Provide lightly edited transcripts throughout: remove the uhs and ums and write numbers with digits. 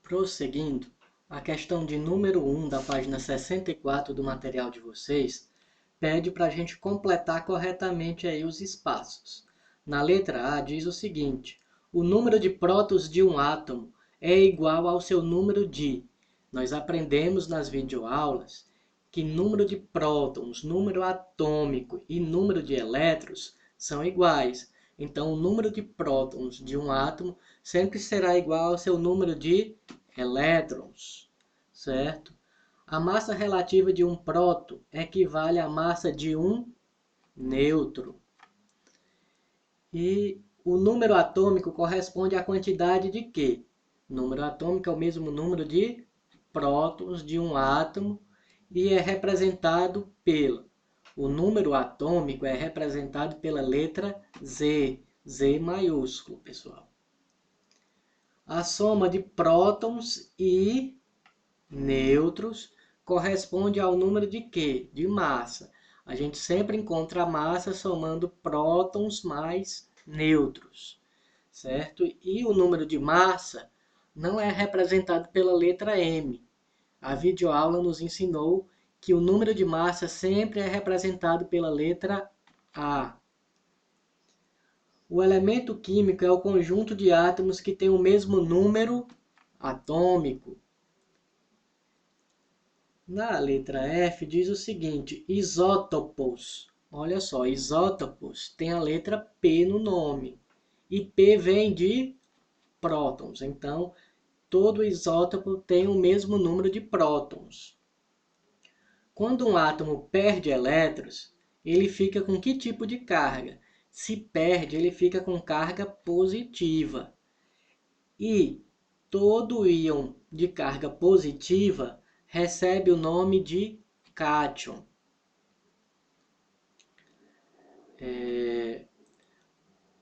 Prosseguindo, a questão de número 1 da página 64 do material de vocês pede para a gente completar corretamente aí os espaços. Na letra A diz o seguinte: o número de prótons de um átomo é igual ao seu número de... Nós aprendemos nas videoaulas que número de prótons, número atômico e número de elétrons são iguais. Então, o número de prótons de um átomo sempre será igual ao seu número de elétrons, certo? A massa relativa de um próton equivale à massa de um nêutron. E o número atômico corresponde à quantidade de quê? O número atômico é o mesmo número de prótons de um átomo e é representado pelo... O número atômico é representado pela letra Z, Z maiúsculo, pessoal. A soma de prótons e nêutrons corresponde ao número de quê? De massa. A gente sempre encontra a massa somando prótons mais nêutrons, certo? E o número de massa não é representado pela letra M. A videoaula nos ensinou que o número de massa sempre é representado pela letra A. O elemento químico é o conjunto de átomos que tem o mesmo número atômico. Na letra F diz o seguinte: isótopos. Olha só, isótopos tem a letra P no nome. E P vem de prótons. Então, todo isótopo tem o mesmo número de prótons. Quando um átomo perde elétrons, ele fica com que tipo de carga? Se perde, ele fica com carga positiva. E todo íon de carga positiva recebe o nome de cátion.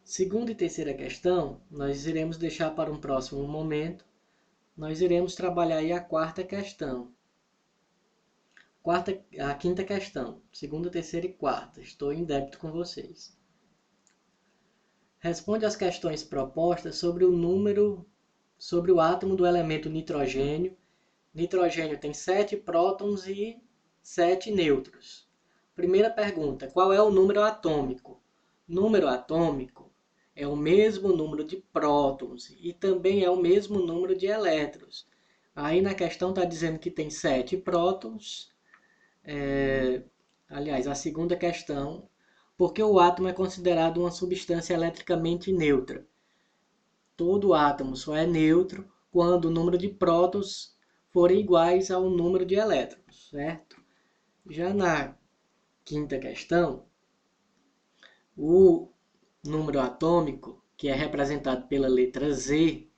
Segunda e terceira questão, nós iremos deixar para um próximo momento. Nós iremos trabalhar aí a quarta questão. A quinta questão, segunda, terceira e quarta. Estou em débito com vocês. Responde às questões propostas sobre o átomo do elemento nitrogênio. Nitrogênio tem 7 prótons e 7 nêutrons. Primeira pergunta, qual é o número atômico? Número atômico é o mesmo número de prótons e também é o mesmo número de elétrons. Aí na questão está dizendo que tem 7 prótons. Aliás, a segunda questão, porque o átomo é considerado uma substância eletricamente neutra. Todo átomo só é neutro quando o número de prótons forem iguais ao número de elétrons, certo? Já na quinta questão, o número atômico, que é representado pela letra Z,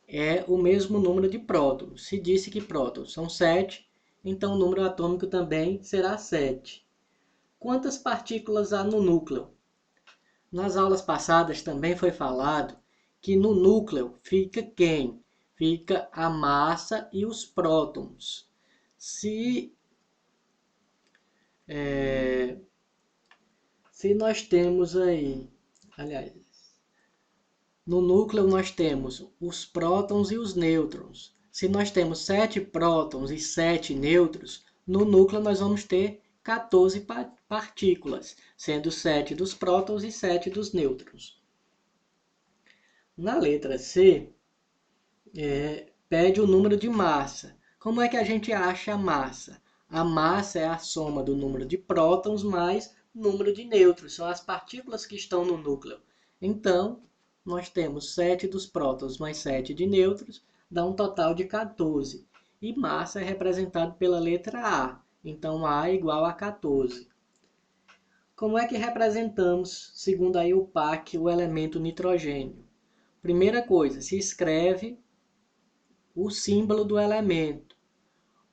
é o mesmo número de prótons. Se disse que prótons são 7, então o número atômico também será 7. Quantas partículas há no núcleo? Nas aulas passadas também foi falado que no núcleo fica quem? Fica a massa e os prótons. Se nós temos aí, aliás, no núcleo nós temos os prótons e os nêutrons. Se nós temos 7 prótons e 7 nêutrons, no núcleo nós vamos ter 14 partículas, sendo 7 dos prótons e 7 dos nêutrons. Na letra C, pede o número de massa. Como é que a gente acha a massa? A massa é a soma do número de prótons mais número de nêutrons. São as partículas que estão no núcleo. Então, nós temos 7 dos prótons mais 7 de nêutrons, dá um total de 14. E massa é representado pela letra A. Então, A é igual a 14. Como é que representamos, segundo aí o PAC, o elemento nitrogênio? Primeira coisa, se escreve o símbolo do elemento.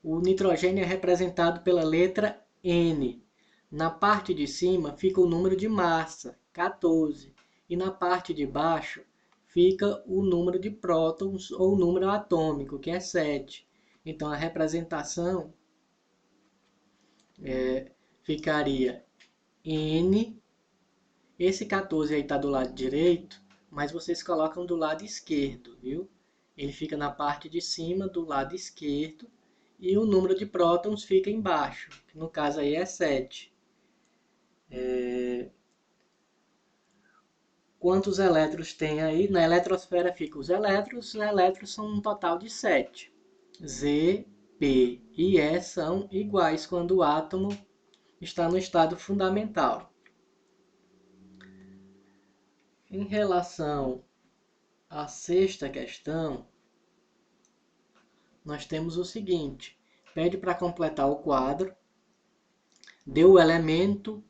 O nitrogênio é representado pela letra N. Na parte de cima fica o número de massa, 14. E na parte de baixo fica o número de prótons ou número atômico, que é 7. Então a representação ficaria N. Esse 14 aí está do lado direito, mas vocês colocam do lado esquerdo, viu? ele fica na parte de cima do lado esquerdo e o número de prótons fica embaixo, que no caso aí é 7. Quantos elétrons tem aí? Na eletrosfera ficam os elétrons são um total de 7. Z, P e E são iguais quando o átomo está no estado fundamental. Em relação à sexta questão, nós temos o seguinte: pede para completar o quadro, deu o elemento,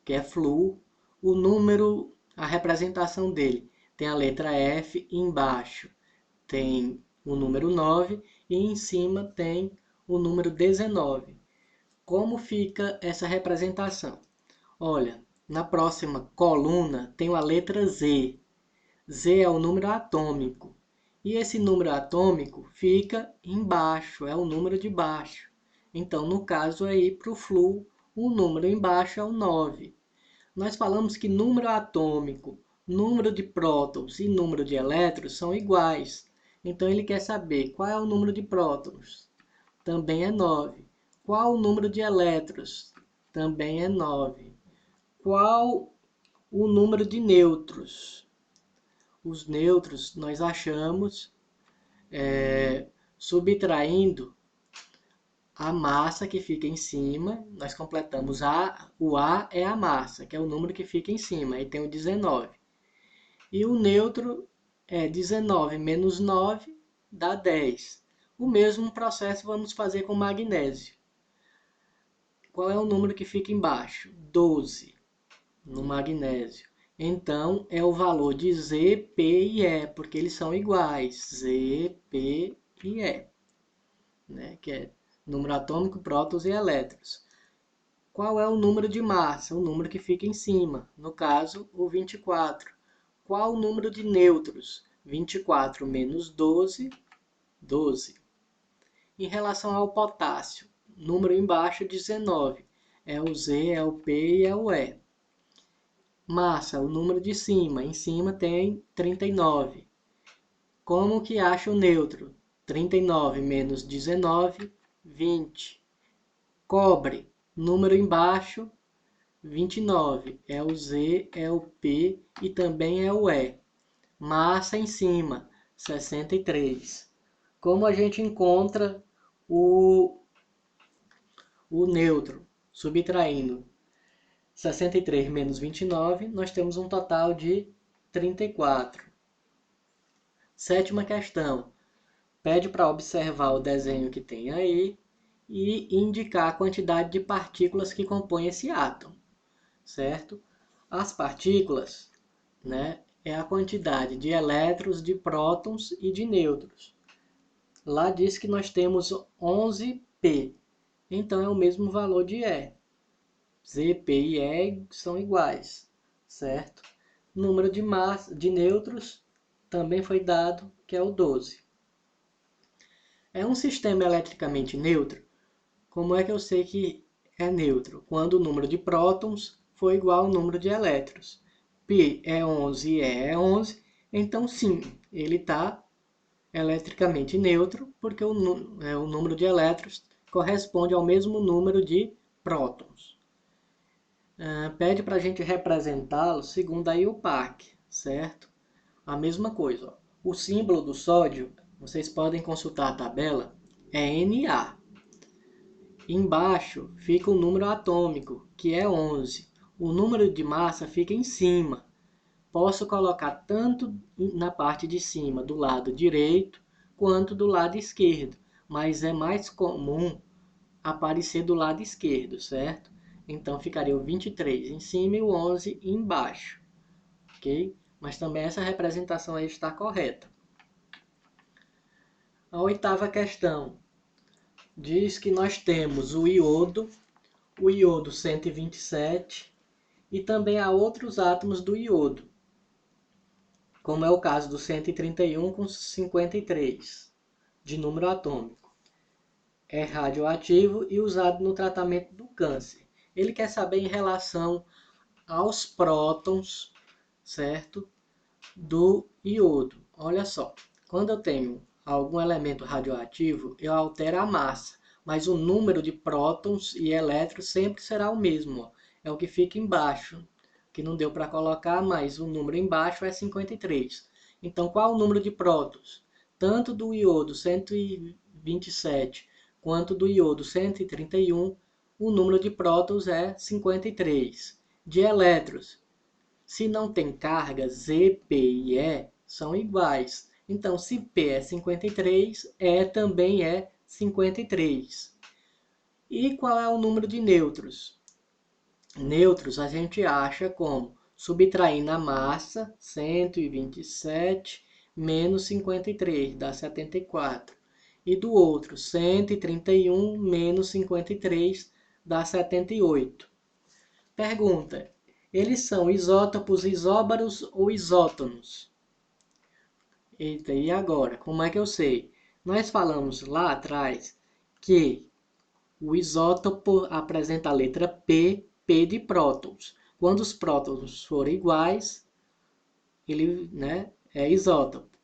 que é flúor, o número, a representação dele. Tem a letra F, embaixo tem o número 9 e em cima tem o número 19. Como fica essa representação? Olha, na próxima coluna tem a letra Z. Z é o número atômico. E esse número atômico fica embaixo, é o número de baixo. Então, no caso aí, para o flúor, o número embaixo é o 9. Nós falamos que número atômico, número de prótons e número de elétrons são iguais. Então, ele quer saber qual é o número de prótons. Também é 9. Qual o número de elétrons? Também é 9. Qual o número de nêutrons? Os nêutrons nós achamos subtraindo a massa que fica em cima, nós completamos o A é a massa, que é o número que fica em cima, aí tem o 19. E o nêutron é 19 menos 9 dá 10. O mesmo processo vamos fazer com o magnésio. Qual é o número que fica embaixo? 12 no magnésio. Então, é o valor de Z, P e E, porque eles são iguais. Z, P e E. Né? Que é número atômico, prótons e elétrons. Qual é o número de massa? O número que fica em cima. No caso, o 24. Qual o número de nêutrons? 24 menos 12, 12. Em relação ao potássio, número embaixo 19. É o Z, é o P e é o E. Massa, o número de cima. Em cima tem 39. Como que acha o nêutron? 39 menos 19, 20. Cobre, número embaixo, 29. É o Z, é o P e também é o E. Massa em cima, 63. Como a gente encontra o nêutron? Subtraindo 63 menos 29, nós temos um total de 34. Sétima questão. Pede para observar o desenho que tem aí e indicar a quantidade de partículas que compõem esse átomo, certo? As partículas, né, é a quantidade de elétrons, de prótons e de nêutrons. Lá diz que nós temos 11P, então é o mesmo valor de E. Z, P e E são iguais, certo? Número de massa, de nêutrons também foi dado, que é o 12. É um sistema eletricamente neutro. Como é que eu sei que é neutro? Quando o número de prótons for igual ao número de elétrons. P é 11 e E é 11, então sim, ele está eletricamente neutro, porque o número de elétrons corresponde ao mesmo número de prótons. Pede para a gente representá-lo segundo a IUPAC, certo? A mesma coisa. Ó. O símbolo do sódio, vocês podem consultar a tabela, é Na. Embaixo fica o número atômico, que é 11. O número de massa fica em cima. Posso colocar tanto na parte de cima, do lado direito, quanto do lado esquerdo. Mas é mais comum aparecer do lado esquerdo, certo? Então ficaria o 23 em cima e o 11 embaixo. Ok? Mas também essa representação aí está correta. A oitava questão diz que nós temos o iodo 127, e também há outros átomos do iodo, como é o caso do 131 com 53, de número atômico. É radioativo e usado no tratamento do câncer. Ele quer saber em relação aos prótons, certo? Do iodo. Olha só, Quando eu tenho algum elemento radioativo, eu altero a massa, mas o número de prótons e elétrons sempre será o mesmo. Ó. É o que fica embaixo, que não deu para colocar, mas o número embaixo é 53. Então, qual o número de prótons? Tanto do iodo 127 quanto do iodo 131, o número de prótons é 53. De elétrons, se não tem carga, Z, P e E são iguais. Então, se P é 53, E também é 53. E qual é o número de nêutrons? Nêutrons a gente acha como subtraindo a massa, 127 menos 53, dá 74. E do outro, 131 menos 53, dá 78. Pergunta: eles são isótopos, isóbaros ou isótonos? Eita, e agora? Como é que eu sei? Nós falamos lá atrás que o isótopo apresenta a letra P, P de prótons. Quando os prótons forem iguais, ele, né, é isótopo.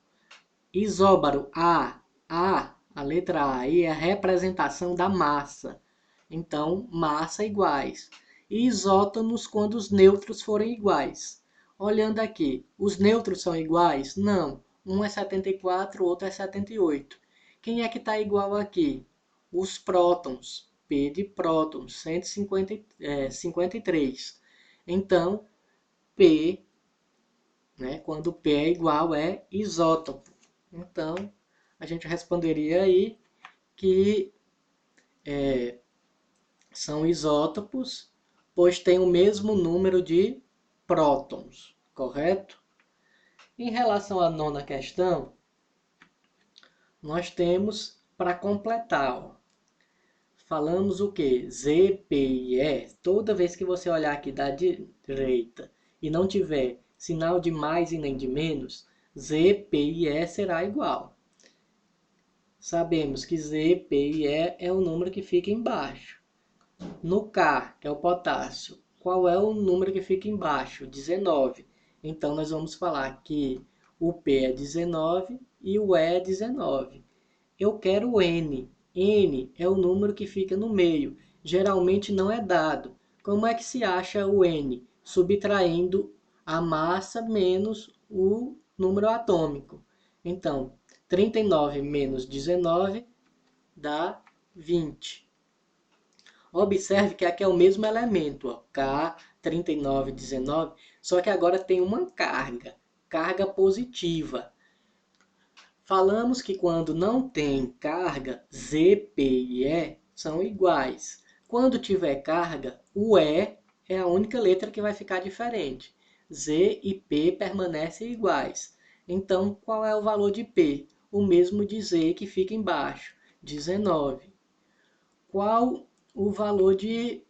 Isóbaro, a letra A aí é a representação da massa. Então, massa iguais. E isótonos quando os nêutrons forem iguais. Olhando aqui, os nêutrons são iguais? Não. Um é 74, o outro é 78. Quem é que está igual aqui? Os prótons. P de prótons, 153. Então, P, né, quando P é igual, é isótopo. Então, a gente responderia aí que são isótopos, pois têm o mesmo número de prótons, correto? Em relação à nona questão, nós temos, para completar, ó, falamos o que? Z, P e E. Toda vez que você olhar aqui da direita e não tiver sinal de mais e nem de menos, Z, P e E será igual. Sabemos que Z, P e E é o número que fica embaixo. No K, que é o potássio, qual é o número que fica embaixo? 19. Então, nós vamos falar que o P é 19 e o E é 19. Eu quero o N. N é o número que fica no meio. Geralmente não é dado. Como é que se acha o N? Subtraindo a massa menos o número atômico. Então, 39 menos 19 dá 20. Observe que aqui é o mesmo elemento, ó, K, 39, 19, só que agora tem uma carga positiva. Falamos que quando não tem carga, Z, P e E são iguais. Quando tiver carga, o E é a única letra que vai ficar diferente. Z e P permanecem iguais. Então, qual é o valor de P? O mesmo de Z que fica embaixo, 19. Qual o valor de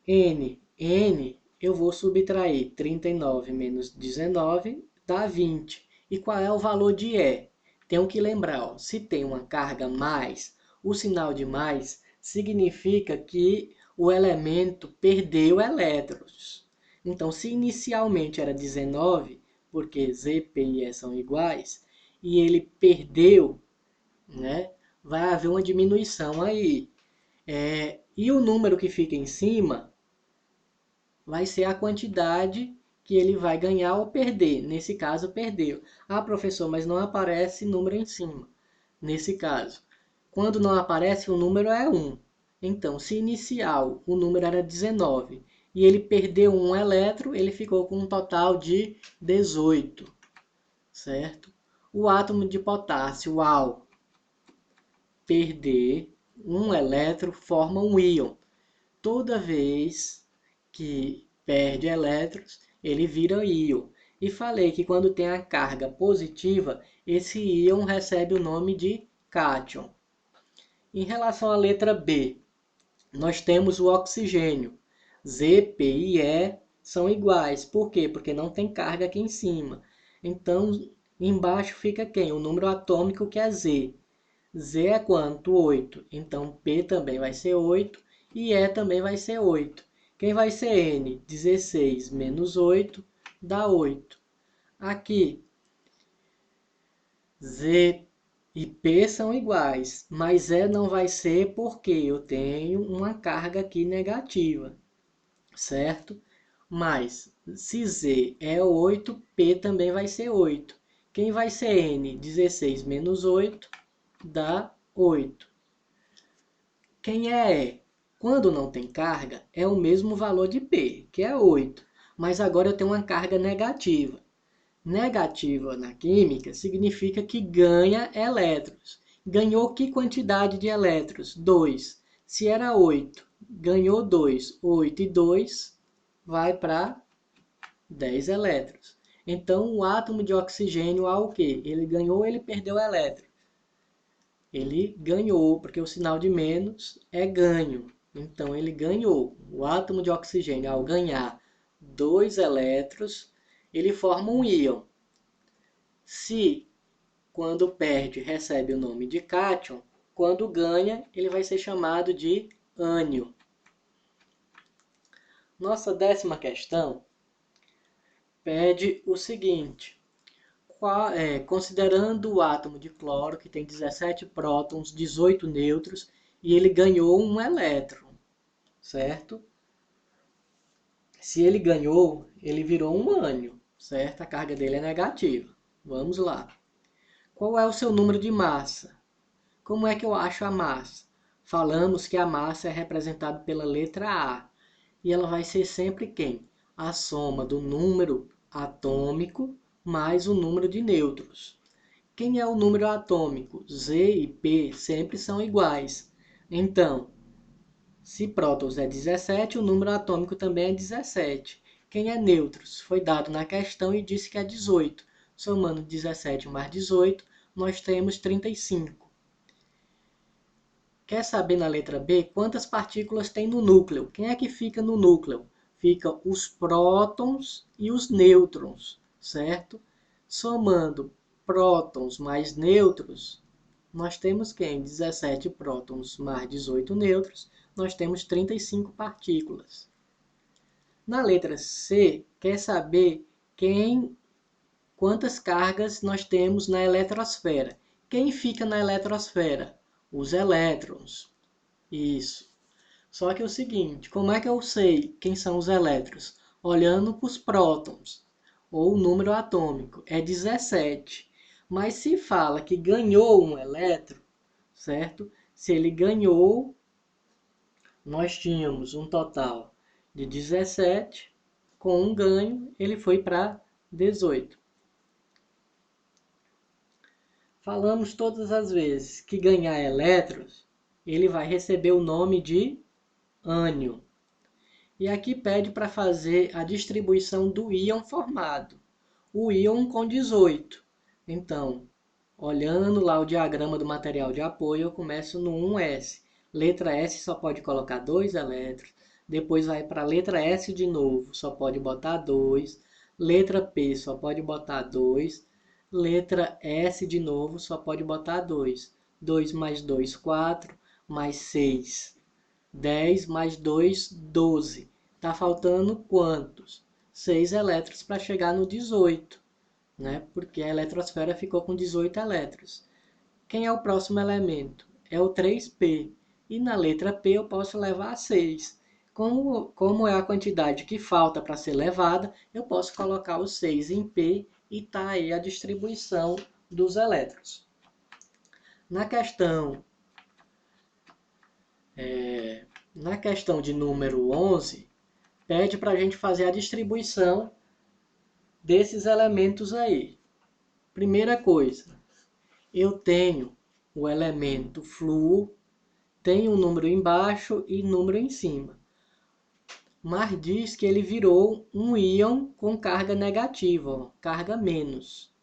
N? N, eu vou subtrair 39 menos 19, dá 20. E qual é o valor de E? Tenho que lembrar, ó, se tem uma carga mais, o sinal de mais significa que o elemento perdeu elétrons. Então, se inicialmente era 19, porque Z, P e E são iguais, e ele perdeu, né, vai haver uma diminuição aí. E o número que fica em cima vai ser a quantidade que ele vai ganhar ou perder. Nesse caso, perdeu. Ah, professor, mas não aparece número em cima. Nesse caso, quando não aparece, o número é 1. Então, se inicial o número era 19 e ele perdeu um elétron, ele ficou com um total de 18, certo? O átomo de potássio, ao perder um elétron, forma um íon. Toda vez que perde elétrons, ele vira íon. E falei que quando tem a carga positiva, esse íon recebe o nome de cátion. Em relação à letra B, nós temos o oxigênio. Z, P e E são iguais. Por quê? Porque não tem carga aqui em cima. Então, embaixo fica quem? O número atômico, que é Z. Z é quanto? 8. Então, P também vai ser 8 e E também vai ser 8. Quem vai ser N? 16 menos 8 dá 8. Aqui, Z e P são iguais, mas E não vai ser porque eu tenho uma carga aqui negativa, certo? Mas se Z é 8, P também vai ser 8. Quem vai ser N? 16 menos 8 dá 8. Quem é E? Quando não tem carga, é o mesmo valor de P, que é 8. Mas agora eu tenho uma carga negativa. Negativa na química significa que ganha elétrons. Ganhou que quantidade de elétrons? 2. Se era 8, ganhou 2. 8 e 2 vai para 10 elétrons. Então, o átomo de oxigênio, o quê? Ele ganhou ou ele perdeu elétron? Ele ganhou, porque o sinal de menos é ganho. Então, ele ganhou. O átomo de oxigênio, ao ganhar 2 elétrons, ele forma um íon. Se, quando perde, recebe o nome de cátion, quando ganha, ele vai ser chamado de ânion. Nossa 10ª questão pede o seguinte. Considerando o átomo de cloro, que tem 17 prótons, 18 nêutrons, e ele ganhou um elétron, certo? Se ele ganhou, ele virou um ânion, certo? A carga dele é negativa. Vamos lá. Qual é o seu número de massa? Como é que eu acho a massa? Falamos que a massa é representada pela letra A. E ela vai ser sempre quem? A soma do número atômico mais o número de nêutrons. Quem é o número atômico? Z e P sempre são iguais. Então, se prótons é 17, o número atômico também é 17. Quem é nêutrons? Foi dado na questão e disse que é 18. Somando 17 mais 18, nós temos 35. Quer saber na letra B quantas partículas tem no núcleo? Quem é que fica no núcleo? Ficam os prótons e os nêutrons, certo? Somando prótons mais nêutrons, nós temos quem? 17 prótons mais 18 nêutrons, nós temos 35 partículas. Na letra C, quer saber quantas cargas nós temos na eletrosfera? Quem fica na eletrosfera? Os elétrons. Isso. Só que é o seguinte, como é que eu sei quem são os elétrons? Olhando para os prótons, ou o número atômico, é 17. Mas se fala que ganhou um elétron, certo? Se ele ganhou, nós tínhamos um total de 17, com um ganho, ele foi para 18. Falamos todas as vezes que ganhar elétrons, ele vai receber o nome de ânion. E aqui pede para fazer a distribuição do íon formado. O íon com 18. Então, olhando lá o diagrama do material de apoio, eu começo no 1s. Letra S só pode colocar 2 elétrons. Depois vai para a letra S de novo, só pode botar 2. Letra P só pode botar 2. Letra S de novo, só pode botar 2. 2 mais 2, 4. Mais 6, 10. Mais 2, 12. Está faltando quantos? 6 elétrons para chegar no 18. Né? Porque a eletrosfera ficou com 18 elétrons. Quem é o próximo elemento? É o 3P. E na letra P eu posso levar 6. Como é a quantidade que falta para ser levada, eu posso colocar o 6 em P e está aí a distribuição dos elétrons. Na questão de número 11, pede para a gente fazer a distribuição desses elementos aí. Primeira coisa, eu tenho o elemento flúor, tenho um número embaixo e número em cima. Mas diz que ele virou um íon com carga negativa, ó, carga menos,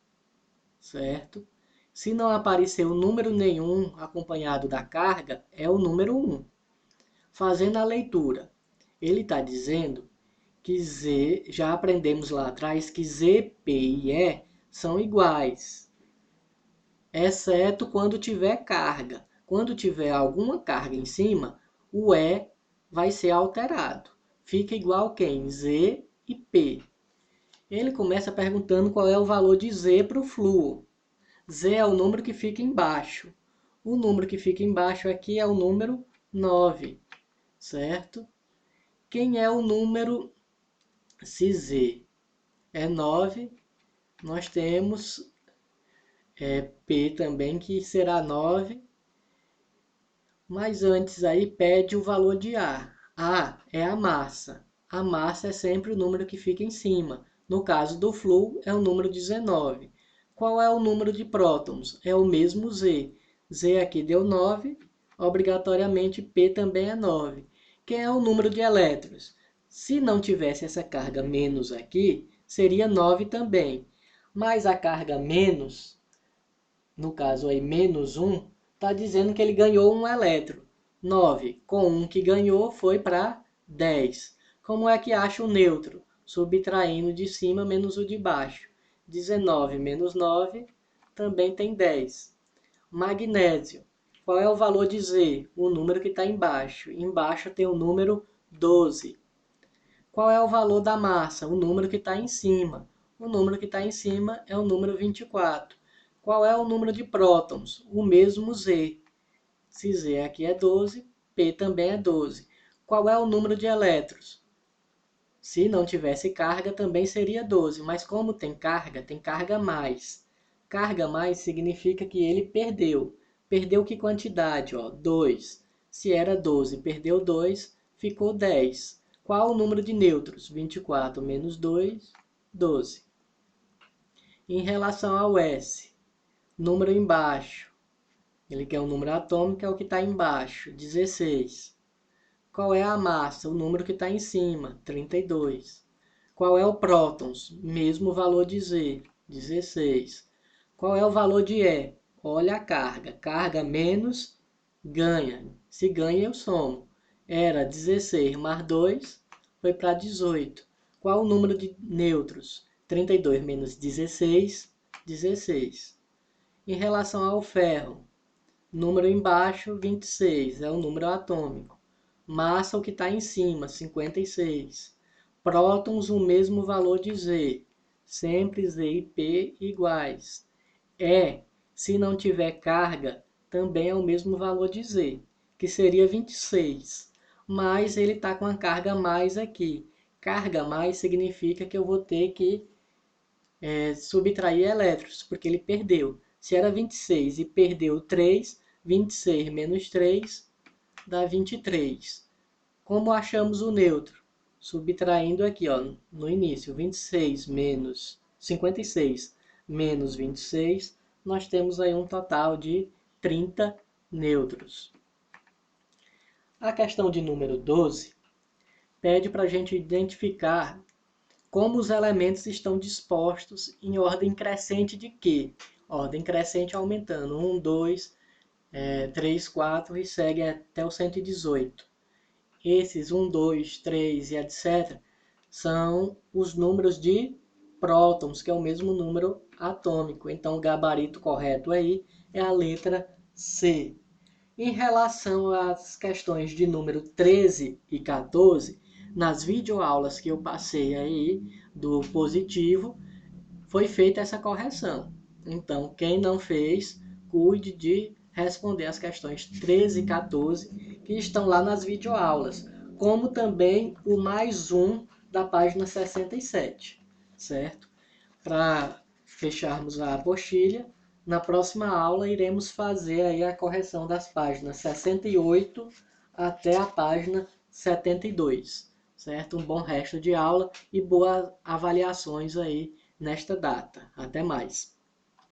certo? Se não apareceu número nenhum acompanhado da carga, é o número 1. Fazendo a leitura, ele está dizendo que Z, já aprendemos lá atrás que Z, P e E são iguais, exceto quando tiver carga. Quando tiver alguma carga em cima, o E vai ser alterado. Fica igual quem? Z e P. Ele começa perguntando qual é o valor de Z para o flúor. Z é o número que fica embaixo. O número que fica embaixo aqui é o número 9, certo? Quem é o número, se Z é 9, nós temos P também, que será 9. Mas antes aí pede o valor de A. A é a massa. A massa é sempre o número que fica em cima. No caso do flúor, é o número 19. Qual é o número de prótons? É o mesmo Z. Z aqui deu 9, obrigatoriamente P também é 9. Quem é o número de elétrons? Se não tivesse essa carga menos aqui, seria 9 também. Mas a carga menos, no caso aí menos 1, está dizendo que ele ganhou um elétron. 9 com 1 que ganhou foi para 10. Como é que acha o neutro? Subtraindo de cima menos o de baixo. 19 menos 9 também tem 10. Magnésio. Qual é o valor de Z? O número que está embaixo. Embaixo tem o número 12. Qual é o valor da massa? O número que está em cima. O número que está em cima é o número 24. Qual é o número de prótons? O mesmo Z. Se Z aqui é 12, P também é 12. Qual é o número de elétrons? Se não tivesse carga, também seria 12. Mas como tem carga mais. Carga mais significa que ele perdeu. Perdeu que quantidade? 2. Se era 12, perdeu 2, ficou 10. Qual o número de nêutrons? 24 menos 2, 12. Em relação ao S, número embaixo. Ele quer o número atômico, é o que está embaixo, 16. Qual é a massa? O número que está em cima, 32. Qual é o prótons? Mesmo valor de Z, 16. Qual é o valor de E? Olha a carga. Carga menos ganha. Se ganha, eu somo. Era 16 mais 2, foi para 18. Qual o número de nêutrons? 32 menos 16, 16. Em relação ao ferro, número embaixo, 26, é o número atômico. Massa, o que está em cima, 56. Prótons, o mesmo valor de Z. Sempre Z e P iguais. Se não tiver carga, também é o mesmo valor de Z, que seria 26. Mas ele está com a carga mais aqui. Carga mais significa que eu vou ter que subtrair elétrons, porque ele perdeu. Se era 26 e perdeu 3, 26 menos 3 dá 23. Como achamos o neutro? Subtraindo aqui, no início, 26 menos 56 menos 26, nós temos aí um total de 30 nêutrons. A questão de número 12 pede para a gente identificar como os elementos estão dispostos em ordem crescente de quê? Ordem crescente aumentando, 1, 2, 3, 4 e segue até o 118. Esses 1, 2, 3 e etc. são os números de prótons, que é o mesmo número atômico. Então, o gabarito correto aí é a letra C. Em relação às questões de número 13 e 14, nas videoaulas que eu passei aí do positivo, foi feita essa correção. Então, quem não fez, cuide de responder as questões 13 e 14 que estão lá nas videoaulas, como também o mais um da página 67, certo? Para fecharmos a apostila, na próxima aula iremos fazer aí a correção das páginas 68 até a página 72, certo? Um bom resto de aula e boas avaliações aí nesta data. Até mais!